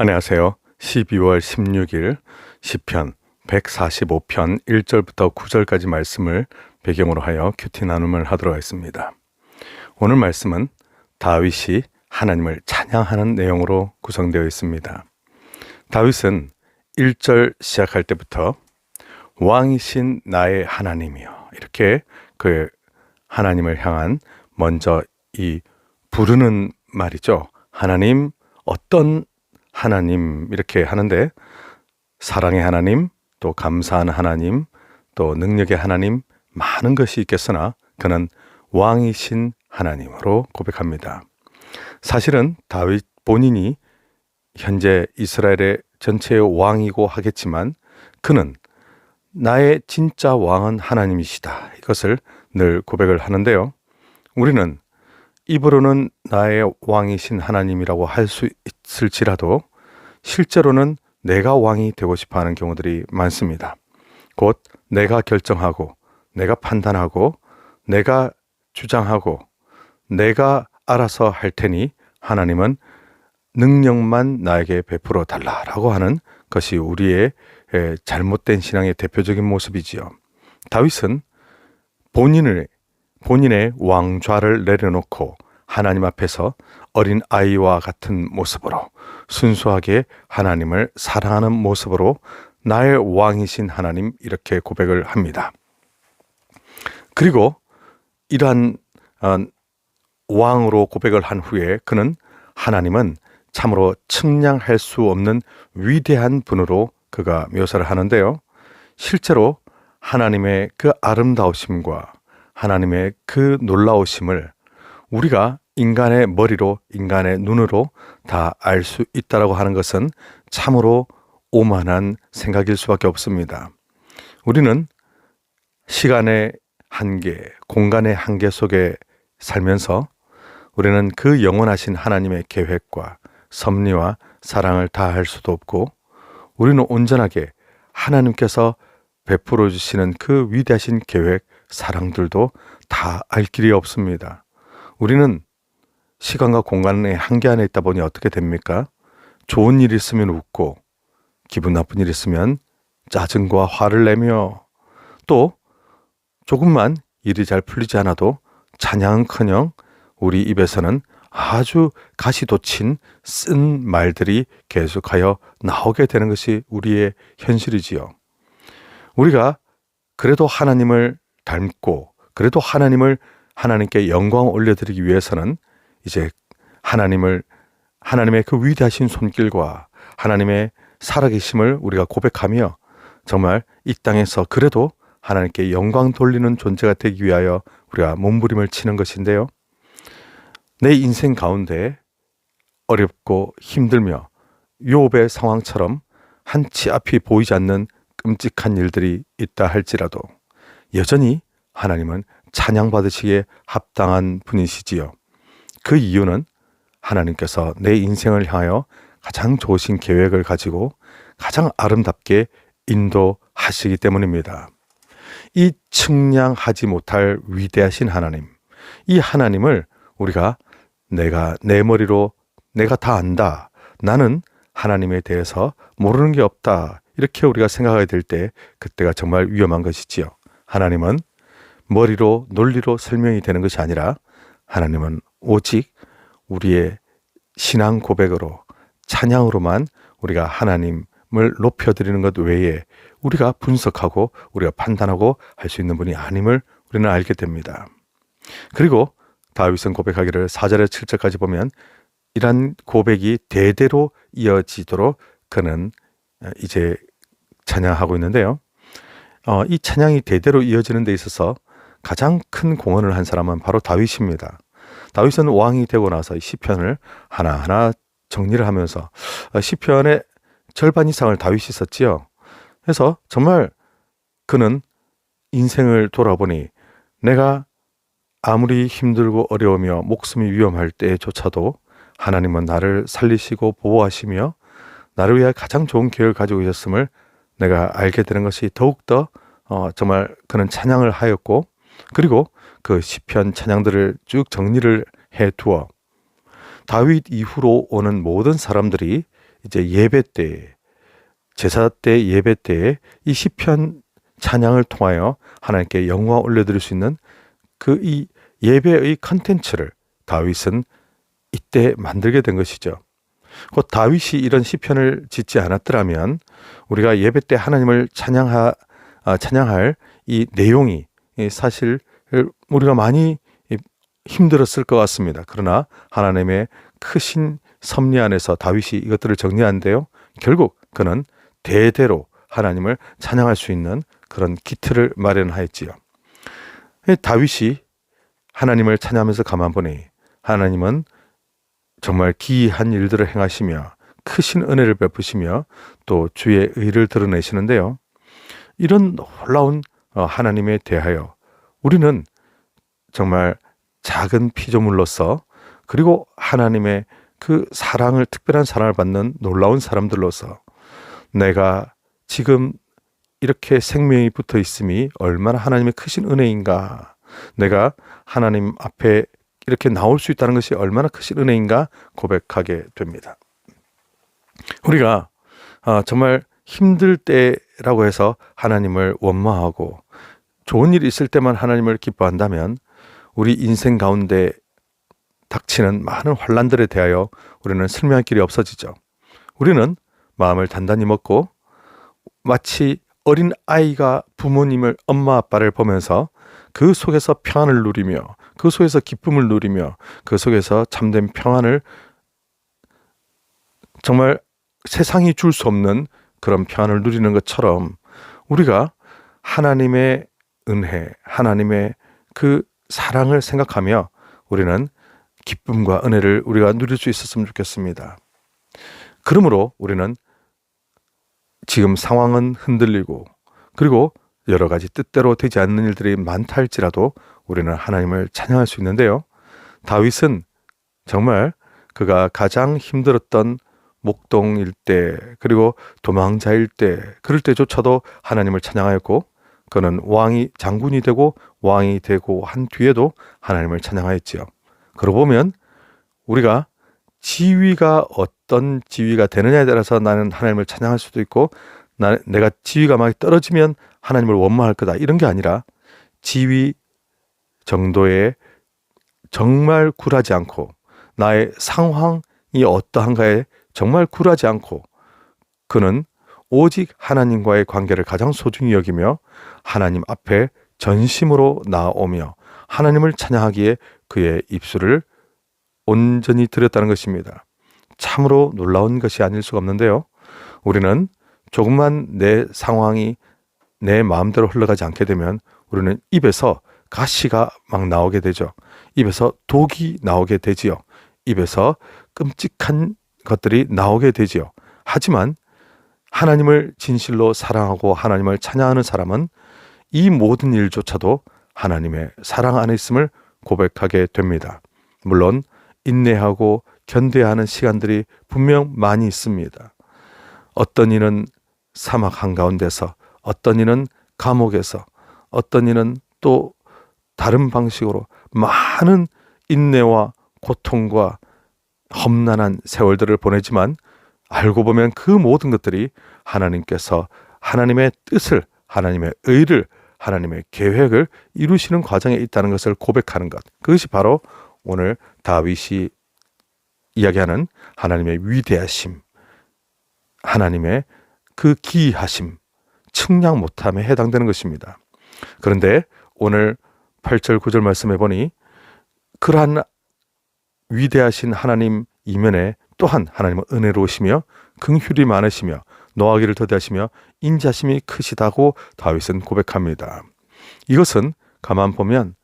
안녕하세요. 12월 16일 시편 145편 1절부터 9절까지 말씀을 배경으로 하여 큐티 나눔을 하도록 하겠습니다. 오늘 말씀은 다윗이 하나님을 찬양하는 내용으로 구성되어 있습니다. 다윗은 1절 시작할 때부터 왕이신 나의 하나님이여, 이렇게 그 하나님을 향한 먼저 이 부르는 말이죠. 하나님, 어떤 하나님, 이렇게 하는데 사랑의 하나님, 또 감사하는 하나님, 또 능력의 하나님, 많은 것이 있겠으나 그는 왕이신 하나님으로 고백합니다. 사실은 다윗 본인이 현재 이스라엘의 전체의 왕이고 하겠지만 그는 나의 진짜 왕은 하나님이시다, 이것을 늘 고백을 하는데요. 우리는 입으로는 나의 왕이신 하나님이라고 할 수 있을지라도 실제로는 내가 왕이 되고 싶어 하는 경우들이 많습니다. 곧 내가 결정하고, 내가 판단하고, 내가 주장하고, 내가 알아서 할 테니 하나님은 능력만 나에게 베풀어 달라라고 하는 것이 우리의 잘못된 신앙의 대표적인 모습이지요. 다윗은 본인의 왕좌를 내려놓고 하나님 앞에서 어린 아이와 같은 모습으로 순수하게 하나님을 사랑하는 모습으로 나의 왕이신 하나님, 이렇게 고백을 합니다. 그리고 이러한 왕으로 고백을 한 후에 그는 하나님은 참으로 측량할 수 없는 위대한 분으로 그가 묘사를 하는데요. 실제로 하나님의 그 아름다우심과 하나님의 그 놀라우심을 우리가 인간의 머리로, 인간의 눈으로 다 알 수 있다라고 하는 것은 참으로 오만한 생각일 수밖에 없습니다. 우리는 시간의 한계, 공간의 한계 속에 살면서 우리는 그 영원하신 하나님의 계획과 섭리와 사랑을 다 할 수도 없고, 우리는 온전하게 하나님께서 베풀어 주시는 그 위대하신 계획, 사랑들도 다 알 길이 없습니다. 우리는 시간과 공간의 한계 안에 있다 보니 어떻게 됩니까? 좋은 일 있으면 웃고, 기분 나쁜 일 있으면 짜증과 화를 내며, 또 조금만 일이 잘 풀리지 않아도 찬양은커녕 우리 입에서는 아주 가시돋친 쓴 말들이 계속하여 나오게 되는 것이 우리의 현실이지요. 우리가 그래도 하나님을 닮고, 그래도 하나님께 영광을 올려드리기 위해서는 이제 하나님의 그 위대하신 손길과 하나님의 살아계심을 우리가 고백하며 정말 이 땅에서 그래도 하나님께 영광 돌리는 존재가 되기 위하여 우리가 몸부림을 치는 것인데요. 내 인생 가운데 어렵고 힘들며 욥의 상황처럼 한치 앞이 보이지 않는 끔찍한 일들이 있다 할지라도 여전히 하나님은 찬양받으시기에 합당한 분이시지요. 그 이유는 하나님께서 내 인생을 향하여 가장 좋으신 계획을 가지고 가장 아름답게 인도하시기 때문입니다. 이 측량하지 못할 위대하신 하나님, 이 하나님을 우리가 내가 내 머리로 내가 다 안다, 나는 하나님에 대해서 모르는 게 없다, 이렇게 우리가 생각하게 될 때 그때가 정말 위험한 것이지요. 하나님은 머리로 논리로 설명이 되는 것이 아니라 하나님은 오직 우리의 신앙 고백으로, 찬양으로만 우리가 하나님을 높여드리는 것 외에 우리가 분석하고 우리가 판단하고 할 수 있는 분이 아님을 우리는 알게 됩니다. 그리고 다윗은 고백하기를 4절에서 7절까지 보면 이러한 고백이 대대로 이어지도록 그는 이제 찬양하고 있는데요. 이 찬양이 대대로 이어지는 데 있어서 가장 큰 공헌을 한 사람은 바로 다윗입니다. 다윗은 왕이 되고 나서 이 시편을 하나하나 정리를 하면서 시편의 절반 이상을 다윗이 썼지요. 그래서 정말 그는 인생을 돌아보니 내가 아무리 힘들고 어려우며 목숨이 위험할 때조차도 하나님은 나를 살리시고 보호하시며 나를 위해 가장 좋은 계획을 가지고 계셨음을 내가 알게 되는 것이 더욱더 정말 그는 찬양을 하였고, 그리고 그 시편 찬양들을 쭉 정리를 해 두어 다윗 이후로 오는 모든 사람들이 이제 예배 때, 제사 때, 예배 때에 이 시편 찬양을 통하여 하나님께 영광 올려드릴 수 있는 그 이 예배의 컨텐츠를 다윗은 이때 만들게 된 것이죠. 곧 다윗이 이런 시편을 짓지 않았더라면 우리가 예배 때 하나님을 찬양할 이 내용이 사실 우리가 많이 힘들었을 것 같습니다. 그러나 하나님의 크신 섭리 안에서 다윗이 이것들을 정리하는데요. 결국 그는 대대로 하나님을 찬양할 수 있는 그런 기틀을 마련하였지요. 다윗이 하나님을 찬양하면서 가만 보니 하나님은 정말 기이한 일들을 행하시며 크신 은혜를 베푸시며 또 주의 의를 드러내시는데요. 이런 놀라운 하나님에 대하여 우리는 정말 작은 피조물로서 그리고 하나님의 그 사랑을, 특별한 사랑을 받는 놀라운 사람들로서 내가 지금 이렇게 생명이 붙어 있음이 얼마나 하나님의 크신 은혜인가, 내가 하나님 앞에 이렇게 나올 수 있다는 것이 얼마나 크신 은혜인가 고백하게 됩니다. 우리가 정말 힘들 때라고 해서 하나님을 원망하고 좋은 일이 있을 때만 하나님을 기뻐한다면 우리 인생 가운데 닥치는 많은 환난들에 대하여 우리는 설명할 길이 없어지죠. 우리는 마음을 단단히 먹고 마치 어린 아이가 부모님을, 엄마 아빠를 보면서 그 속에서 평안을 누리며 그 속에서 기쁨을 누리며 그 속에서 참된 평안을, 정말 세상이 줄 수 없는 그런 평안을 누리는 것처럼 우리가 하나님의 은혜, 하나님의 그 사랑을 생각하며 우리는 기쁨과 은혜를 우리가 누릴 수 있었으면 좋겠습니다. 그러므로 우리는 지금 상황은 흔들리고 그리고 여러 가지 뜻대로 되지 않는 일들이 많다 할지라도 우리는 하나님을 찬양할 수 있는데요. 다윗은 정말 그가 가장 힘들었던 목동일 때, 그리고 도망자일 때, 그럴 때조차도 하나님을 찬양하였고, 그는 장군이 되고 왕이 되고 한 뒤에도 하나님을 찬양하였지요. 그러고 보면 우리가 지위가 어떤 지위가 되느냐에 따라서 나는 하나님을 찬양할 수도 있고, 내가 지위가 막 떨어지면 하나님을 원망할 거다, 이런 게 아니라 지위 정도에 정말 굴하지 않고 나의 상황이 어떠한가에 정말 굴하지 않고 그는 오직 하나님과의 관계를 가장 소중히 여기며 하나님 앞에 전심으로 나아오며 하나님을 찬양하기에 그의 입술을 온전히 들였다는 것입니다. 참으로 놀라운 것이 아닐 수가 없는데요. 우리는 조금만 내 상황이 내 마음대로 흘러가지 않게 되면 우리는 입에서 가시가 막 나오게 되죠. 입에서 독이 나오게 되지요. 입에서 끔찍한 것들이 나오게 되지요. 하지만 하나님을 진실로 사랑하고 하나님을 찬양하는 사람은 이 모든 일조차도 하나님의 사랑 안에 있음을 고백하게 됩니다. 물론 인내하고 견뎌야 하는 시간들이 분명 많이 있습니다. 어떤 이는 사막 한가운데서, 어떤 이는 감옥에서, 어떤 이는 또 다른 방식으로 많은 인내와 고통과 험난한 세월들을 보내지만 알고 보면 그 모든 것들이 하나님께서 하나님의 뜻을, 하나님의 의를, 하나님의 계획을 이루시는 과정에 있다는 것을 고백하는 것, 그것이 바로 오늘 다윗이 이야기하는 하나님의 위대하심, 하나님의 그 기이하심, 측량 못함에 해당되는 것입니다. 그런데 오늘 8절 9절 말씀해 보니 그러한 위대하신 하나님 이면에 또한 하나님은 은혜로우시며 긍휼이 많으시며 노하기를 더디하시며 인자심이 크시다고 다윗은 고백합니다. 이것은 가만 보면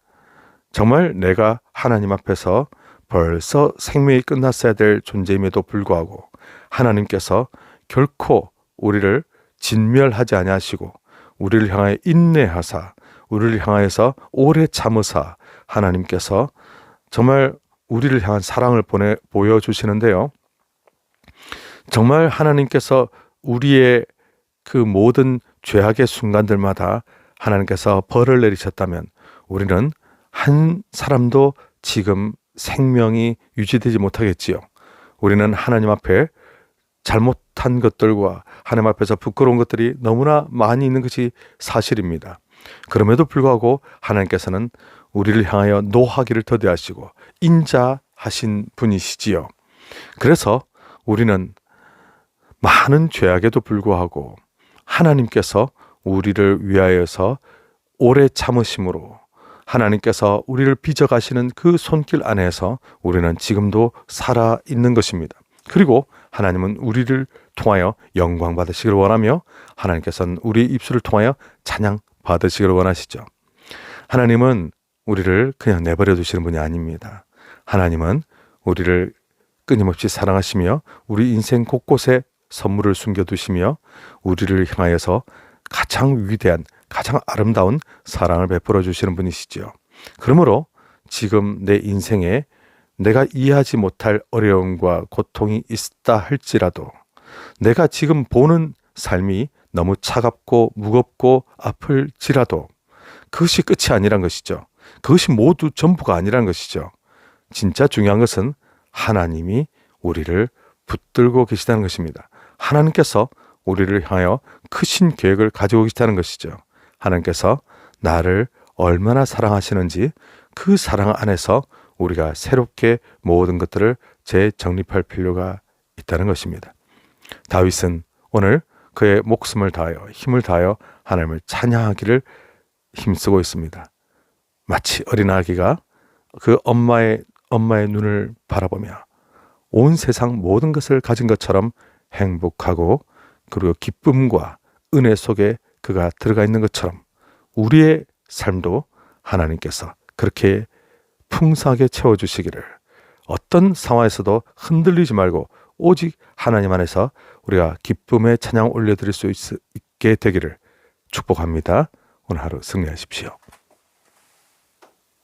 정말 내가 하나님 앞에서 벌써 생명이 끝났어야 될 존재임에도 불구하고 하나님께서 결코 우리를 진멸하지 아니하시고 우리를 향하여 인내하사 우리를 향하여서 오래 참으사 하나님께서 정말 우리를 향한 사랑을 보여주시는데요. 정말 하나님께서 우리의 그 모든 죄악의 순간들마다 하나님께서 벌을 내리셨다면 우리는 한 사람도 지금 생명이 유지되지 못하겠지요. 우리는 하나님 앞에 잘못한 것들과 하나님 앞에서 부끄러운 것들이 너무나 많이 있는 것이 사실입니다. 그럼에도 불구하고 하나님께서는 우리를 향하여 노하기를 더디하시고 인자하신 분이시지요. 그래서 우리는 많은 죄악에도 불구하고 하나님께서 우리를 위하여서 오래 참으심으로 하나님께서 우리를 빚어가시는 그 손길 안에서 우리는 지금도 살아 있는 것입니다. 그리고 하나님은 우리를 통하여 영광 받으시기를 원하며 하나님께서는 우리 입술을 통하여 찬양 받으시기를 원하시죠. 하나님은 우리를 그냥 내버려 두시는 분이 아닙니다. 하나님은 우리를 끊임없이 사랑하시며 우리 인생 곳곳에 선물을 숨겨두시며 우리를 향하여서 가장 위대한 가장 아름다운 사랑을 베풀어 주시는 분이시죠. 그러므로 지금 내 인생에 내가 이해하지 못할 어려움과 고통이 있다 할지라도 내가 지금 보는 삶이 너무 차갑고 무겁고 아플지라도 그것이 끝이 아니란 것이죠. 그것이 모두 전부가 아니란 것이죠. 진짜 중요한 것은 하나님이 우리를 붙들고 계시다는 것입니다. 하나님께서 우리를 향하여 크신 계획을 가지고 계시다는 것이죠. 하나님께서 나를 얼마나 사랑하시는지 그 사랑 안에서 우리가 새롭게 모든 것들을 재정립할 필요가 있다는 것입니다. 다윗은 오늘 그의 목숨을 다하여 힘을 다하여 하나님을 찬양하기를 힘쓰고 있습니다. 마치 어린아기가 그 엄마의 눈을 바라보며 온 세상 모든 것을 가진 것처럼 행복하고 그리고 기쁨과 은혜 속에 그가 들어가 있는 것처럼 우리의 삶도 하나님께서 그렇게 풍성하게 채워주시기를 어떤 상황에서도 흔들리지 말고 오직 하나님 안에서 우리가 기쁨의 찬양 올려드릴 수 있게 되기를 축복합니다. 오늘 하루 승리하십시오.